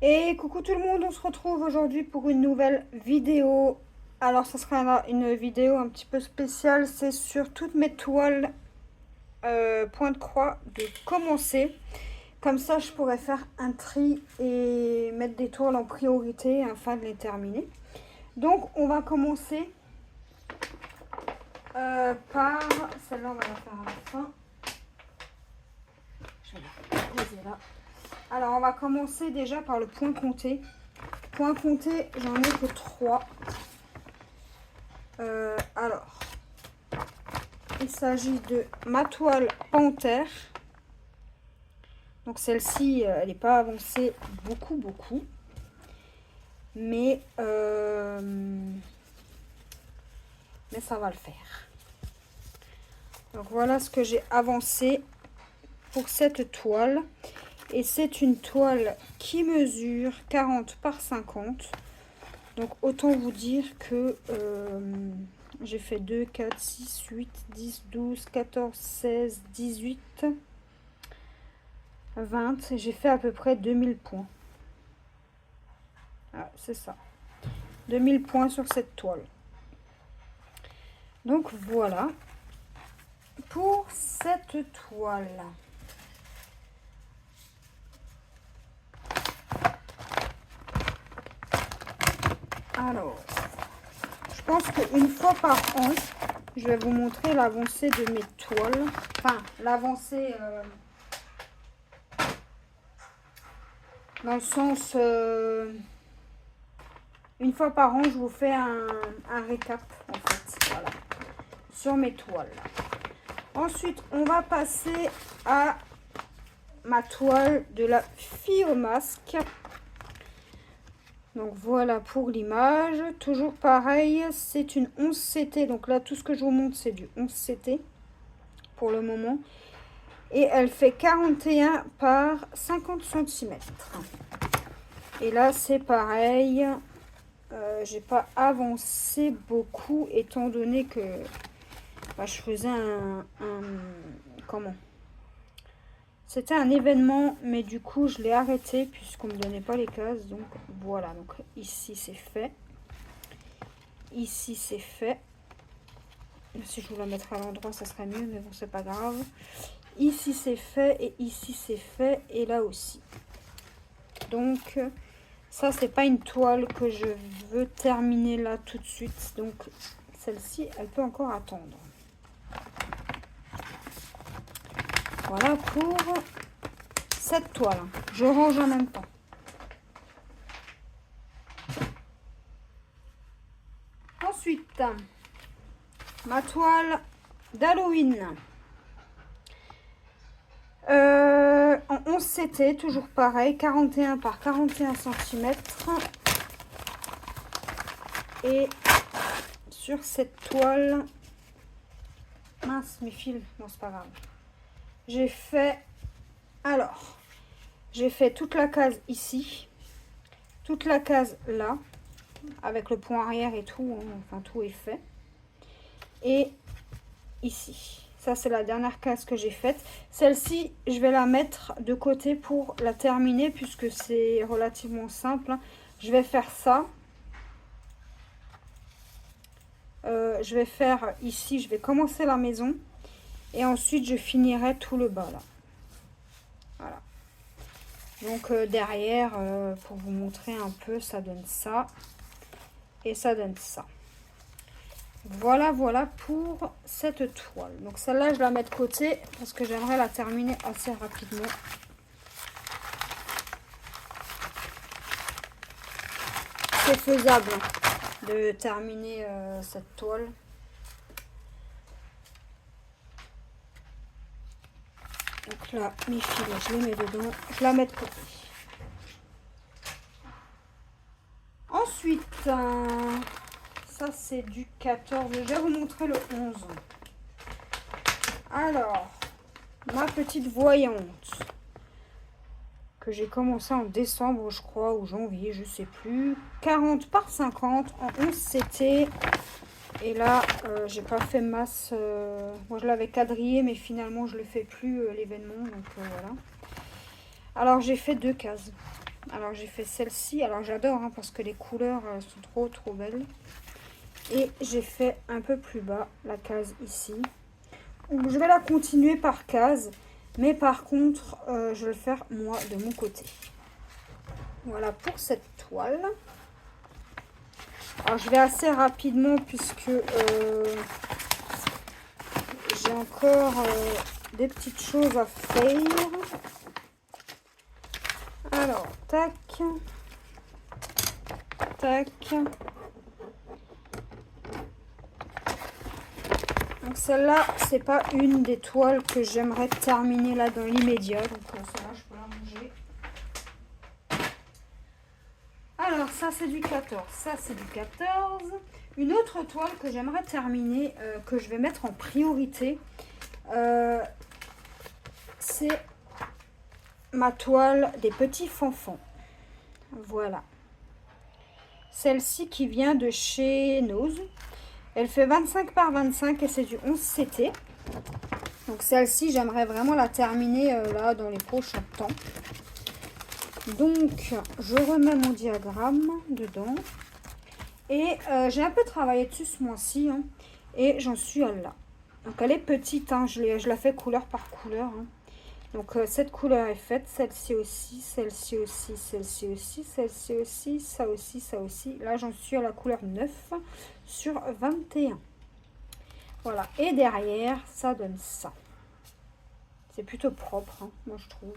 Et coucou tout le monde, on se retrouve aujourd'hui pour une nouvelle vidéo. Alors ce sera une vidéo un petit peu spéciale, c'est sur toutes mes toiles point de croix de commencer. Comme ça je pourrais faire un tri et mettre des toiles en priorité afin de les terminer. Donc on va commencer par... Celle-là on va la faire à la fin. Je vais la poser là. Alors on va commencer déjà par le point compté. Point compté, j'en ai que 3. Alors, il s'agit de ma toile panthère. Donc celle-ci, elle n'est pas avancée beaucoup. Mais ça va le faire. Donc voilà ce que j'ai avancé pour cette toile. Et c'est une toile qui mesure 40 par 50. Donc autant vous dire que j'ai fait 2, 4, 6, 8, 10, 12, 14, 16, 18, 20. J'ai fait à peu près 2000 points. Ah, c'est ça. 2000 points sur cette toile. Donc voilà pour cette toile. Alors, je pense qu'une fois par an, je vais vous montrer l'avancée de mes toiles. Enfin, l'avancée dans le sens... une fois par an, je vous fais un récap, en fait, voilà, sur mes toiles. Ensuite, on va passer à ma toile de la fille au masque. Donc voilà pour l'image. Toujours pareil, c'est une 11 CT. Donc là, tout ce que je vous montre, c'est du 11 CT pour le moment. Et elle fait 41 par 50 cm. Et là, c'est pareil. J'ai pas avancé beaucoup étant donné que je faisais comment, c'était un événement, mais du coup je l'ai arrêté puisqu'on me donnait pas les cases. Donc voilà, donc ici c'est fait, ici c'est fait. Si je vous la mettrais à l'endroit ça serait mieux, mais bon c'est pas grave. Ici c'est fait et ici c'est fait, et là aussi. Donc ça c'est pas une toile que je veux terminer là tout de suite, donc celle-ci elle peut encore attendre. Voilà pour cette toile. Je range en même temps. Ensuite, ma toile d'Halloween. En 11 CT, toujours pareil, 41 par 41 cm. Et sur cette toile... Mince, mes fils, non c'est pas grave. J'ai fait... Alors, j'ai fait toute la case ici, toute la case là, avec le point arrière et tout, hein, enfin tout est fait. Et ici, ça c'est la dernière case que j'ai faite. Celle-ci, je vais la mettre de côté pour la terminer puisque c'est relativement simple, hein. Je vais faire ça. Je vais faire ici, je vais commencer la maison et ensuite je finirai tout le bas là. Voilà. Donc derrière, pour vous montrer un peu, ça donne ça et ça donne ça. Voilà pour cette toile. Donc celle-là, je la mets de côté parce que j'aimerais la terminer assez rapidement. C'est faisable de terminer cette toile. Donc là, mes fils, je les mets dedans. Je la mets de côté. Ensuite, ça c'est du 14. Je vais vous montrer le 11. Alors, ma petite voyante que j'ai commencé en décembre, je crois, ou janvier, je sais plus. 40 par 50 en 11 CT. Et là, j'ai pas fait masse. Moi, je l'avais quadrillé, mais finalement, je le fais plus l'événement. Donc voilà. Alors, j'ai fait 2 cases. Alors j'ai fait celle-ci. Alors j'adore hein, parce que les couleurs sont trop belles. Et j'ai fait un peu plus bas la case ici. Donc, je vais la continuer par case. Mais par contre, je vais le faire moi de mon côté. Voilà pour cette toile. Alors je vais assez rapidement puisque j'ai encore des petites choses à faire. Alors, tac, tac. Donc celle-là, c'est pas une des toiles que j'aimerais terminer là dans l'immédiat. Donc celle-là, je peux la ranger. Alors ça, c'est du 14. Ça, c'est du 14. Une autre toile que j'aimerais terminer, que je vais mettre en priorité, c'est ma toile des petits fanfans. Voilà. Celle-ci qui vient de chez Nose. Elle fait 25 par 25 et c'est du 11 CT. Donc celle-ci, j'aimerais vraiment la terminer là dans les prochains temps. Donc, je remets mon diagramme dedans. Et j'ai un peu travaillé dessus ce mois-ci. Hein, et j'en suis à là. Donc elle est petite. Hein, je la fais couleur par couleur. Hein. Donc cette couleur est faite, celle-ci aussi, celle-ci aussi, celle-ci aussi, celle-ci aussi, ça aussi, ça aussi. Là j'en suis à la couleur 9 sur 21. Voilà, et derrière ça donne ça. C'est plutôt propre, hein, moi je trouve.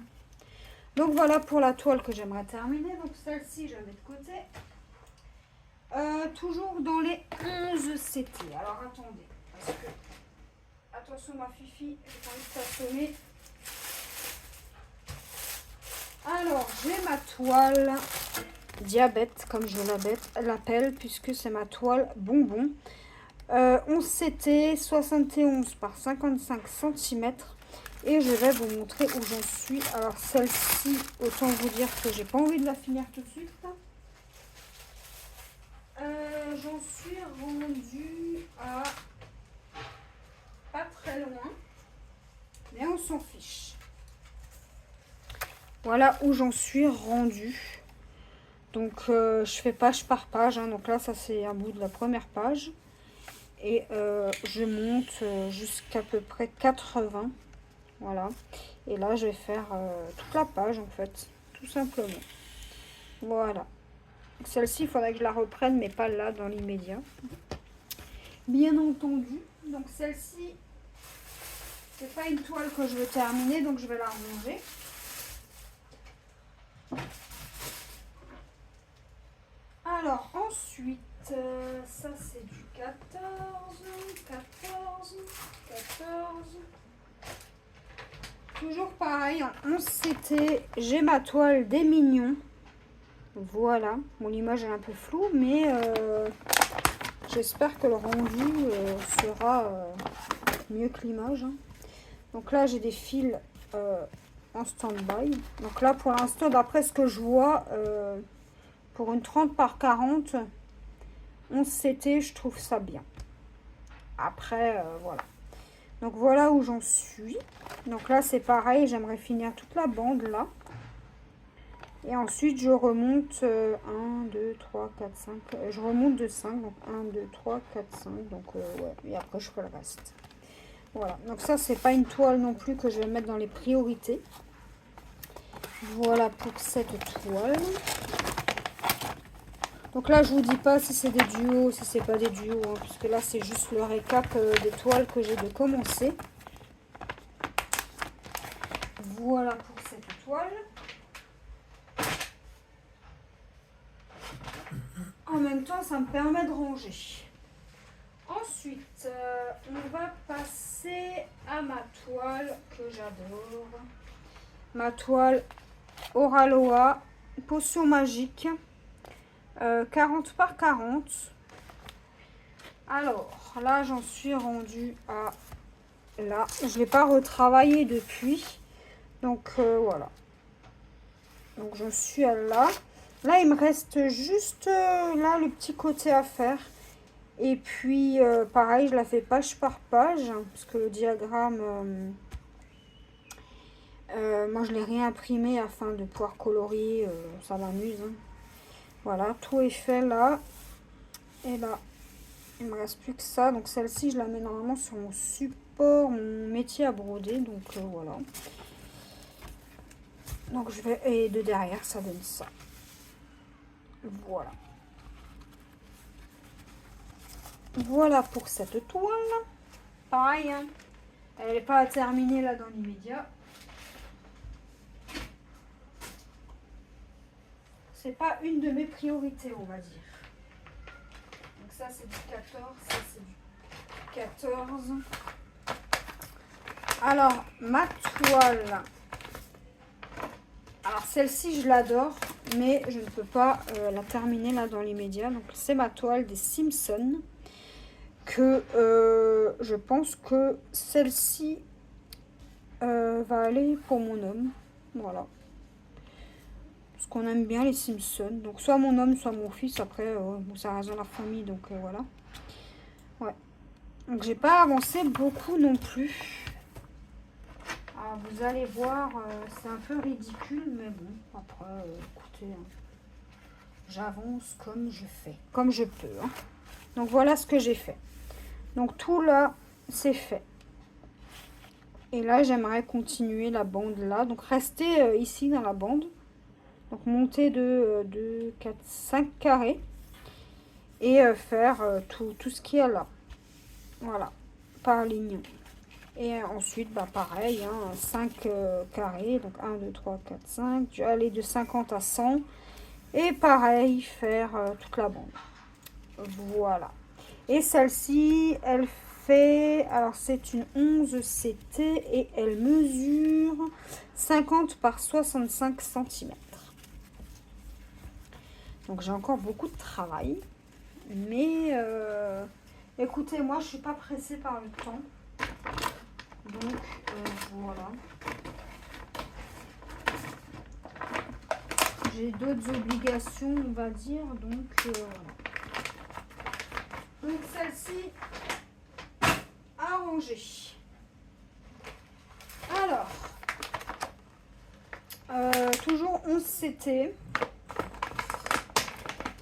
Donc voilà pour la toile que j'aimerais terminer. Donc celle-ci je la mets de côté. Toujours dans les 11 CT. Alors attendez, parce que... Attention ma fifi, j'ai pas envie de t'assommer. Alors, j'ai ma toile diabète, comme je l'appelle, puisque c'est ma toile bonbon. 11 CT, 71 par 55 cm. Et je vais vous montrer où j'en suis. Alors, celle-ci, autant vous dire que j'ai pas envie de la finir tout de suite. J'en suis rendue à pas très loin. Mais on s'en fiche. Voilà où j'en suis rendue. Donc je fais page par page. Hein. Donc là, ça c'est un bout de la première page. Et je monte jusqu'à peu près 80. Voilà. Et là, je vais faire toute la page en fait. Tout simplement. Voilà. Celle-ci, il faudrait que je la reprenne, mais pas là dans l'immédiat. Bien entendu. Donc celle-ci, c'est pas une toile que je veux terminer. Donc je vais la ranger. Alors ensuite, ça c'est du 14, 14, 14. Toujours pareil, en 11 CT, j'ai ma toile des mignons. Voilà, bon l'image est un peu floue, mais j'espère que le rendu sera mieux que l'image. Hein. Donc là j'ai des fils en stand-by. Donc là pour l'instant, d'après ce que je vois... pour une 30 par 40, 11 CT, je trouve ça bien. Après, voilà. Donc voilà où j'en suis. Donc là, c'est pareil, j'aimerais finir toute la bande là. Et ensuite, je remonte 1, 2, 3, 4, 5. Je remonte de 5. Donc 1, 2, 3, 4, 5. Donc ouais. Et après, je ferai le reste. Voilà. Donc ça, c'est pas une toile non plus que je vais mettre dans les priorités. Voilà pour cette toile. Donc là, je vous dis pas si c'est des duos, si c'est pas des duos, hein, puisque là, c'est juste le récap des toiles que j'ai de commencer. Voilà pour cette toile. En même temps, ça me permet de ranger. Ensuite, on va passer à ma toile que j'adore. Ma toile Oraloa, potion magique. 40 par 40. Alors là j'en suis rendue à là, je l'ai pas retravaillé depuis, donc voilà, donc je suis à là. Il me reste juste là le petit côté à faire, et puis pareil, je la fais page par page, hein, parce que le diagramme Moi, je l'ai réimprimé afin de pouvoir colorier. Ça m'amuse. Hein. Voilà, tout est fait là. Et là, il me reste plus que ça. Donc celle-ci, je la mets normalement sur mon support, mon métier à broder. Donc voilà. Donc je vais... Et de derrière, ça donne ça. Voilà. Voilà pour cette toile. Pareil, hein. Elle n'est pas terminée là dans l'immédiat. C'est pas une de mes priorités, on va dire. Donc ça c'est du 14, ça c'est du 14. Alors, ma toile. Alors celle-ci je l'adore, mais je ne peux pas la terminer là dans l'immédiat. Donc c'est ma toile des Simpsons. Que je pense que celle-ci va aller pour mon homme. Voilà. Parce qu'on aime bien les Simpsons. Donc soit mon homme, soit mon fils. Après, ça reste dans la famille. Donc voilà. Ouais. Donc j'ai pas avancé beaucoup non plus. Alors vous allez voir, c'est un peu ridicule. Mais bon, après, écoutez, hein, j'avance comme je fais. Comme je peux. Hein. Donc voilà ce que j'ai fait. Donc tout là, c'est fait. Et là, j'aimerais continuer la bande là. Donc rester ici dans la bande. Donc monter de 4, 5 carrés. Et faire tout ce qu'il y a là. Voilà. Par ligne. Et ensuite, bah pareil, hein, 5 carrés. Donc 1, 2, 3, 4, 5. Je vais aller de 50 à 100. Et pareil, faire toute la bande. Voilà. Et celle-ci, elle fait... Alors, c'est une 11 CT et elle mesure 50 par 65 cm. Donc, j'ai encore beaucoup de travail. Mais, écoutez, moi, je ne suis pas pressée par le temps. Donc, voilà. J'ai d'autres obligations, on va dire. Donc, donc celle-ci à ranger. Alors, toujours 11 CT.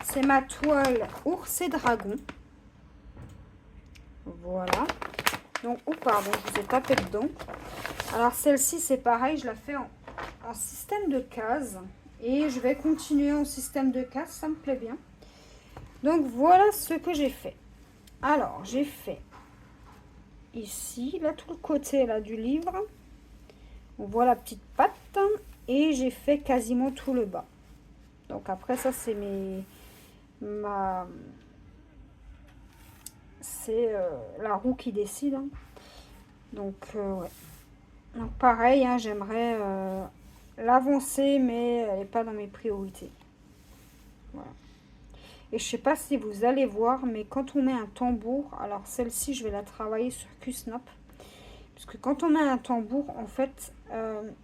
C'est ma toile ours et dragon. Voilà. Donc, oh pardon, je vous ai tapé dedans. Alors celle-ci, c'est pareil, je la fais en système de cases. Et je vais continuer en système de cases, ça me plaît bien. Donc voilà ce que j'ai fait. Alors, j'ai fait ici, là, tout le côté là du livre. On voit la petite patte. Et j'ai fait quasiment tout le bas. Donc après, ça, c'est c'est la roue qui décide. Hein. Donc, ouais. Donc, pareil, hein, j'aimerais l'avancer, mais elle n'est pas dans mes priorités. Voilà. Et je sais pas si vous allez voir, mais quand on met un tambour, alors celle-ci, je vais la travailler sur Q-Snap. Parce que quand on met un tambour, en fait,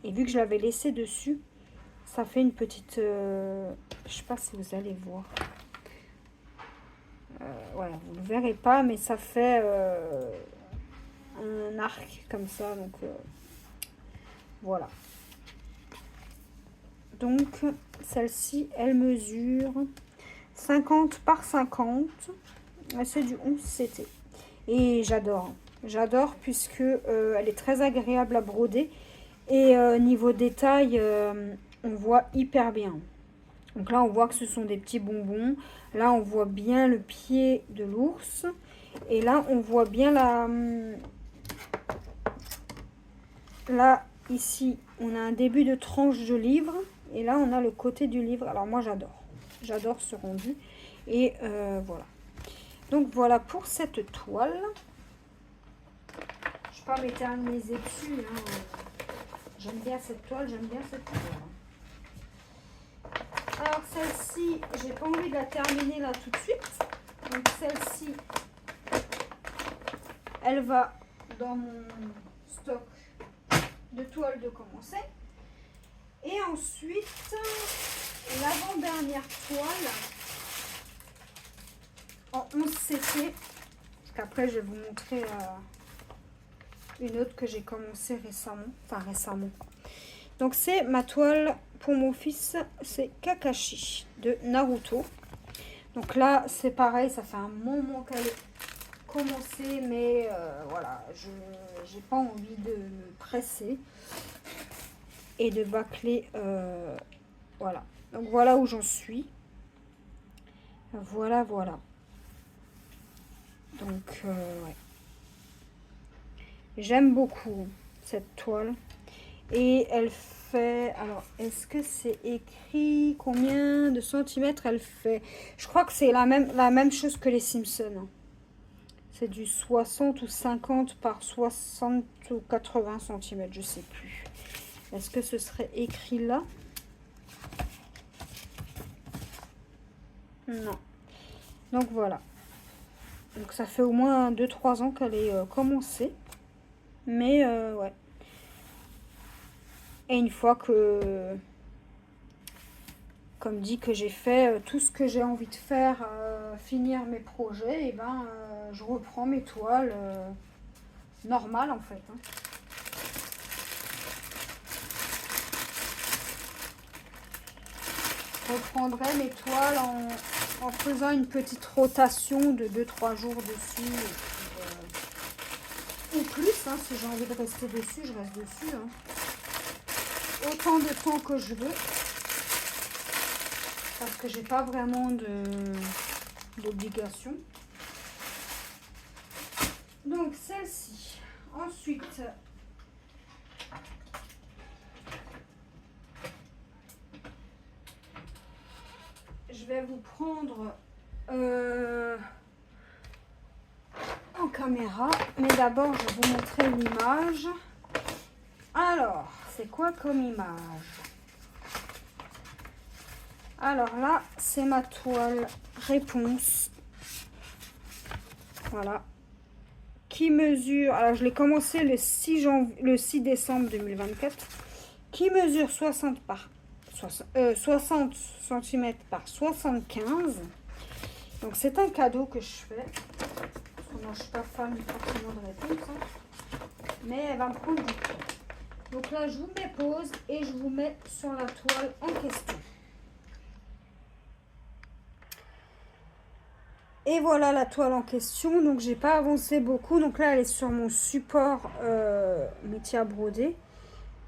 et vu que je l'avais laissé dessus, ça fait une petite... je sais pas si vous allez voir. Voilà, vous ne le verrez pas, mais ça fait un arc comme ça. Donc, voilà. Donc, celle-ci, elle mesure 50 par 50. C'est du 11 CT. Et j'adore. J'adore puisque elle est très agréable à broder. Et niveau détail, on voit hyper bien. Donc là, on voit que ce sont des petits bonbons. Là, on voit bien le pied de l'ours. Et là, on voit bien la... Là, ici, on a un début de tranche de livre. Et là, on a le côté du livre. Alors moi, j'adore. J'adore ce rendu. Et voilà. Donc voilà pour cette toile. Je ne vais pas m'éterniser dessus. Hein. J'aime bien cette toile, j'aime bien cette toile. Alors celle-ci, j'ai pas envie de la terminer là tout de suite. Donc celle-ci, elle va dans mon stock de toiles de commencer. Et ensuite, l'avant-dernière toile en 11 CT. Parce qu'après, je vais vous montrer une autre que j'ai commencé récemment. Enfin récemment. Donc c'est ma toile pour mon fils, c'est Kakashi de Naruto. Donc là c'est pareil, ça fait un moment qu'elle est commencée, mais voilà, je n'ai pas envie de me presser et de bâcler. Voilà, donc voilà où j'en suis. Voilà. Donc ouais. J'aime beaucoup cette toile. Et elle fait... Alors, est-ce que c'est écrit combien de centimètres elle fait? Je crois que c'est la même chose que les Simpsons. C'est du 60 ou 50 par 60 ou 80 centimètres, je sais plus. Est-ce que ce serait écrit là? Non. Donc voilà. Donc ça fait au moins 2-3 ans qu'elle est commencée. Mais ouais. Et une fois que, comme dit, que j'ai fait tout ce que j'ai envie de faire, finir mes projets, et ben je reprends mes toiles normales en fait. Hein. Je reprendrai mes toiles en faisant une petite rotation de 2-3 jours dessus. Ou plus, hein, si j'ai envie de rester dessus, je reste dessus. Hein. Autant de temps que je veux. Parce que j'ai pas vraiment d'obligation. Donc celle-ci. Ensuite, je vais vous prendre en caméra. Mais d'abord, je vais vous montrer l'image. Alors, c'est quoi comme image? Alors là, c'est ma toile réponse. Voilà. Qui mesure, alors je l'ai commencé le 6 décembre 2024. Qui mesure 60 cm par 75. Donc c'est un cadeau que je fais. Parce que moi je suis pas fan forcément de réponse. Hein. Mais elle va me prendre du temps. Donc là je vous mets pause et je vous mets sur la toile en question. Et voilà la toile en question. Donc j'ai pas avancé beaucoup. Donc là elle est sur mon support métier à broder.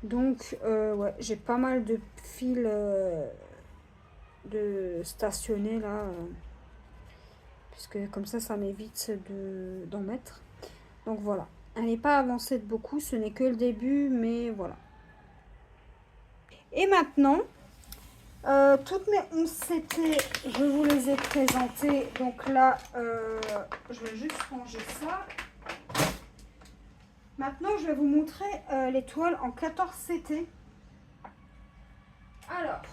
Donc ouais, j'ai pas mal de fils de stationner là. Puisque comme ça m'évite d'en mettre. Donc voilà. Elle n'est pas avancée de beaucoup. Ce n'est que le début. Mais voilà. Et maintenant... toutes mes 11 CT, je vous les ai présentées. Donc là, je vais juste ranger ça. Maintenant, je vais vous montrer les toiles en 14 CT. Alors,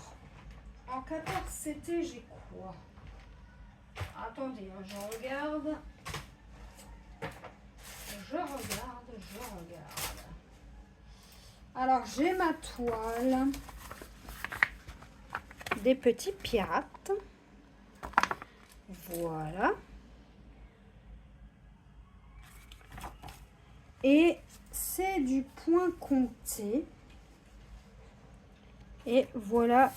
en 14 CT, j'ai quoi? Attendez, hein, je regarde. Alors, j'ai ma toile des petits pirates. Voilà. Et c'est du point compté. Et voilà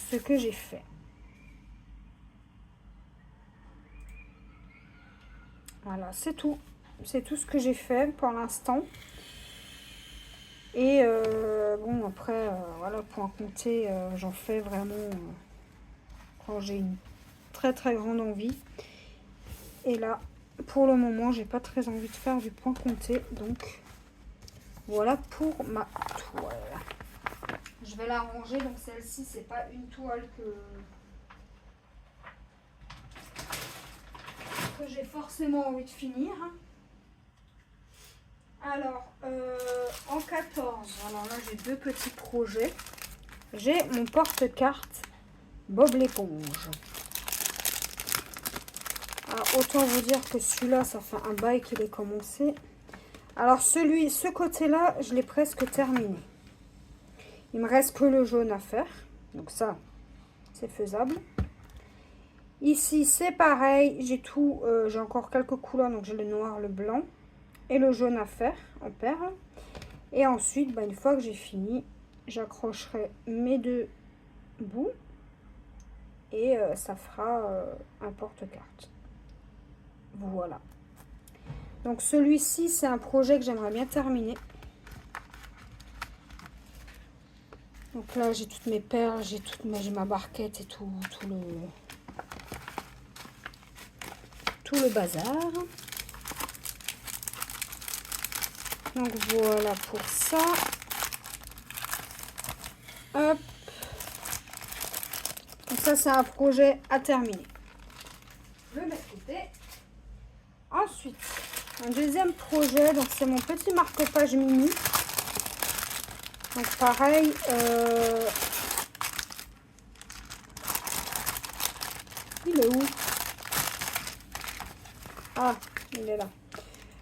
ce que j'ai fait. Voilà, c'est tout. C'est tout ce que j'ai fait pour l'instant. Et bon, après, voilà, point compté, j'en fais vraiment quand j'ai une très très grande envie. Et là, pour le moment, j'ai pas très envie de faire du point compté. Donc, voilà pour ma toile. Je vais la ranger. Donc, celle-ci, c'est pas une toile que j'ai forcément envie de finir. Alors, en 14, alors là, j'ai deux petits projets. J'ai mon porte-carte Bob l'éponge. Alors, autant vous dire que celui-là, ça fait un bail qu'il est commencé. Alors, ce côté-là, je l'ai presque terminé. Il me reste que le jaune à faire. Donc ça, c'est faisable. Ici, c'est pareil. J'ai tout, j'ai encore quelques couleurs. Donc, j'ai le noir, le blanc et le jaune à faire en perles. Et ensuite, bah, une fois que j'ai fini, j'accrocherai mes deux bouts et ça fera un porte-carte. Voilà. Donc celui-ci, c'est un projet que j'aimerais bien terminer. Donc là, j'ai toutes mes perles, j'ai ma barquette et tout le bazar. Donc voilà pour ça. Hop. Donc ça, c'est un projet à terminer. Je le mets de côté. Ensuite, un deuxième projet, donc c'est mon petit marque-page mini. Donc pareil, il est où? Ah, il est là.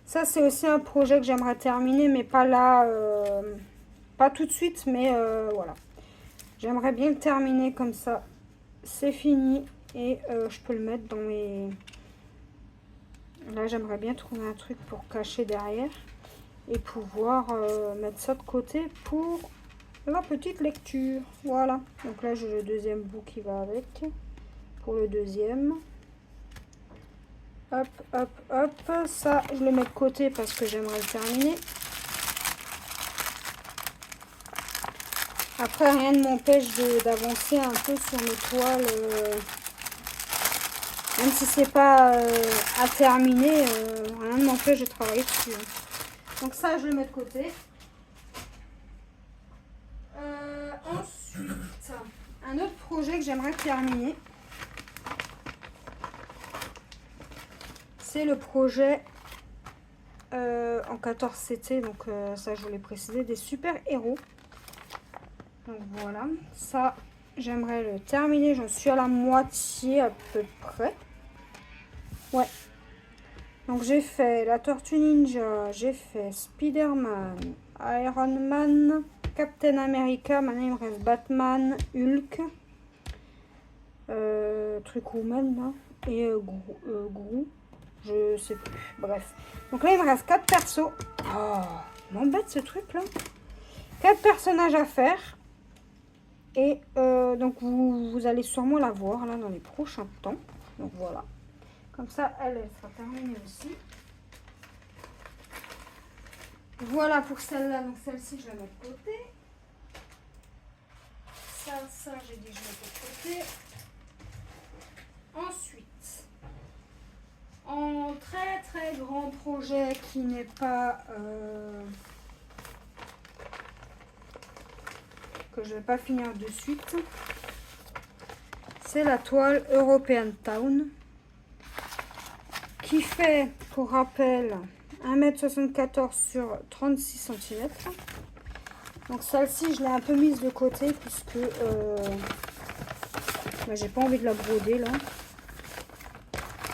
Ça, c'est aussi un projet que j'aimerais terminer, mais pas là, pas tout de suite, mais voilà. J'aimerais bien le terminer comme ça. C'est fini et je peux le mettre dans mes... Là, j'aimerais bien trouver un truc pour cacher derrière et pouvoir mettre ça de côté pour la petite lecture. Voilà. Donc là, j'ai le deuxième bout qui va avec pour le deuxième. Hop, hop, hop. Ça, je le mets de côté parce que j'aimerais le terminer. Après, rien ne m'empêche d'avancer un peu sur mes toiles. Même si c'est pas à terminer, rien ne m'empêche de travailler dessus. Donc ça, je le mets de côté. Ensuite, un autre projet que j'aimerais terminer, c'est le projet en 14 CT. Donc ça, je voulais préciser, des super-héros. Donc voilà, ça, j'aimerais le terminer. J'en suis à la moitié à peu près. Ouais. Donc j'ai fait la Tortue Ninja, j'ai fait Spider-Man, Iron Man, Captain America, maintenant il me reste Batman, Hulk, truc Woman là, et Gru, je sais plus, bref. Donc là il me reste 4 persos. Oh, m'embête ce truc là. 4 personnages à faire. Et donc vous allez sûrement la voir là dans les prochains temps. Donc voilà. Comme ça, elle sera terminée aussi. Voilà pour celle-là. Donc celle-ci, je la mets de côté. Ça, j'ai dit je mets de côté. Ensuite, en très très grand projet qui n'est pas... que je ne vais pas finir de suite. C'est la toile European Town. Qui fait, pour rappel, 1,74 m sur 36 cm. Donc celle-ci, je l'ai un peu mise de côté puisque bah, j'ai pas envie de la broder là.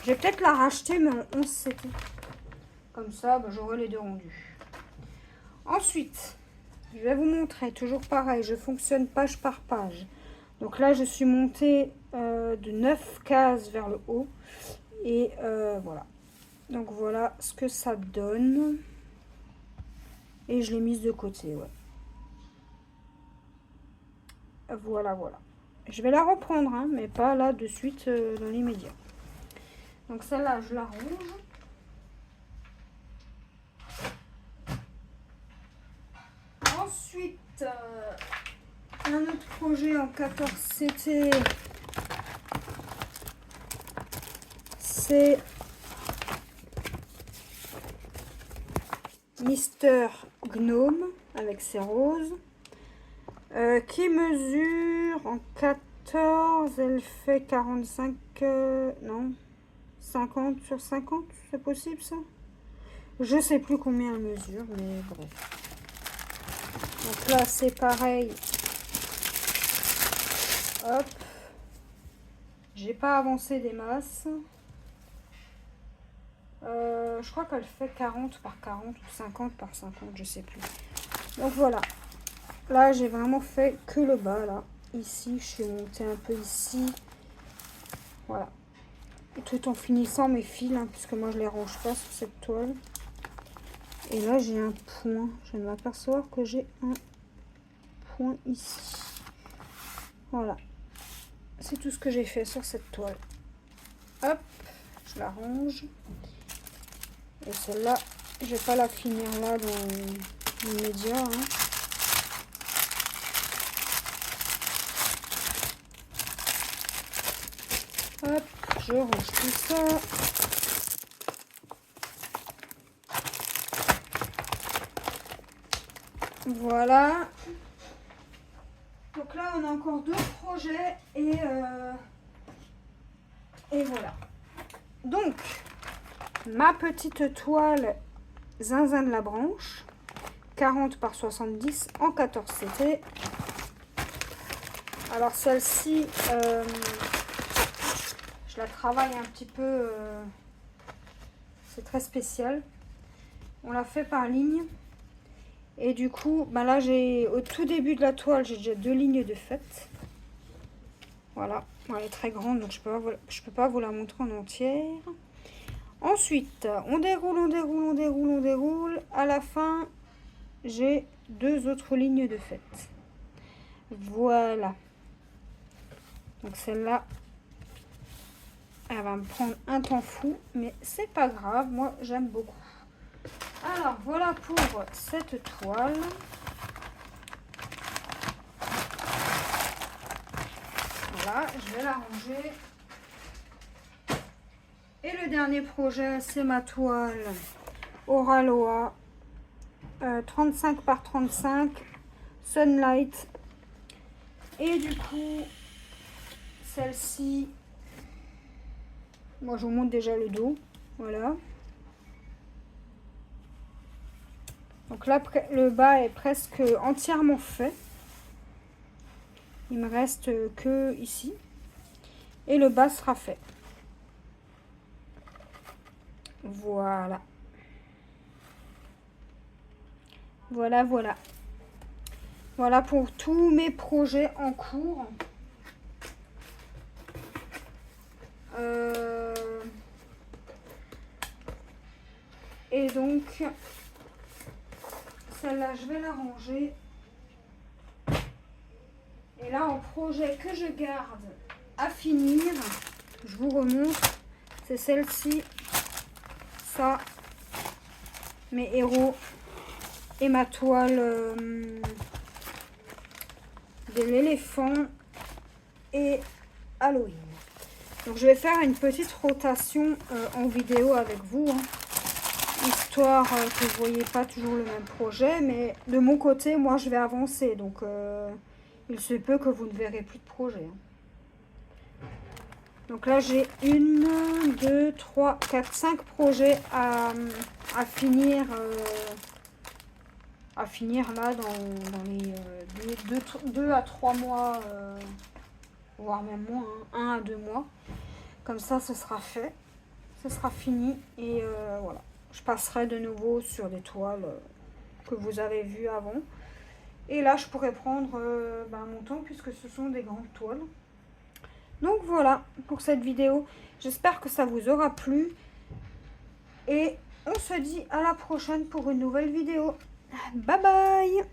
Je vais peut-être la racheter, mais en 11 CT. Comme ça, bah, j'aurai les deux rendus. Ensuite, je vais vous montrer, toujours pareil, je fonctionne page par page. Donc là, je suis montée de 9 cases vers le haut. Et voilà. Donc voilà ce que ça donne. Et je l'ai mise de côté, ouais. Voilà, voilà. Je vais la reprendre, hein, mais pas là de suite dans l'immédiat. Donc celle-là, je la range. Ensuite, un autre projet en 14 CT. C'est Mister Gnome avec ses roses. Qui mesure en 14, elle fait 45, non, 50 sur 50, c'est possible ça? Je sais plus combien elle mesure, mais bref. Donc là, c'est pareil. Hop. J'ai pas avancé des masses. Je crois qu'elle fait 40 par 40 ou 50 par 50, je sais plus. Donc voilà. Là, j'ai vraiment fait que le bas, là. Ici, je suis montée un peu ici. Voilà. Et tout en finissant mes fils, hein, puisque moi, je les range pas sur cette toile. Et là, j'ai un point. Je viens de m'apercevoir que j'ai un coin ici. Voilà. C'est tout ce que j'ai fait sur cette toile. Hop, je la range. Et celle-là, je vais pas la finir là dans l'immédiat. Hein. Hop, je range tout ça. Voilà. Donc là, on a encore 2 projets et voilà. Donc, ma petite toile zinzin de la branche, 40 par 70 en 14 CT. Alors celle-ci, je la travaille un petit peu, c'est très spécial. On l'a fait par ligne. Et du coup, bah là, au tout début de la toile, j'ai déjà 2 lignes de fait. Voilà, elle est très grande, donc je peux pas vous la montrer en entière. Ensuite, on déroule, on déroule, on déroule, on déroule. À la fin, j'ai 2 autres lignes de fait. Voilà. Donc celle-là, elle va me prendre un temps fou, mais c'est pas grave, moi j'aime beaucoup. Alors voilà pour cette toile. Voilà, je vais la ranger. Et le dernier projet, c'est ma toile Oraloa 35 par 35 Sunlight. Et du coup, celle-ci, moi je vous montre déjà le dos. Voilà. Donc là, le bas est presque entièrement fait. Il me reste que ici. Et le bas sera fait. Voilà. Voilà, voilà. Voilà pour tous mes projets en cours. Et donc, celle-là, je vais la ranger. Et là, en projet que je garde à finir, je vous remontre, c'est celle-ci, ça, mes héros et ma toile de l'éléphant et Halloween. Donc, je vais faire une petite rotation en vidéo avec vous, hein, histoire que vous ne voyez pas toujours le même projet, mais de mon côté, moi, je vais avancer, donc il se peut que vous ne verrez plus de projet. Hein. Donc là, j'ai 1, 2, 3, 4, 5 projets à finir là dans les 2 à 3 mois, voire même moins, hein, 1 à 2 mois. Comme ça, ce sera fait, ce sera fini et voilà. Je passerai de nouveau sur des toiles que vous avez vues avant. Et là, je pourrais prendre mon temps puisque ce sont des grandes toiles. Donc voilà pour cette vidéo. J'espère que ça vous aura plu. Et on se dit à la prochaine pour une nouvelle vidéo. Bye bye!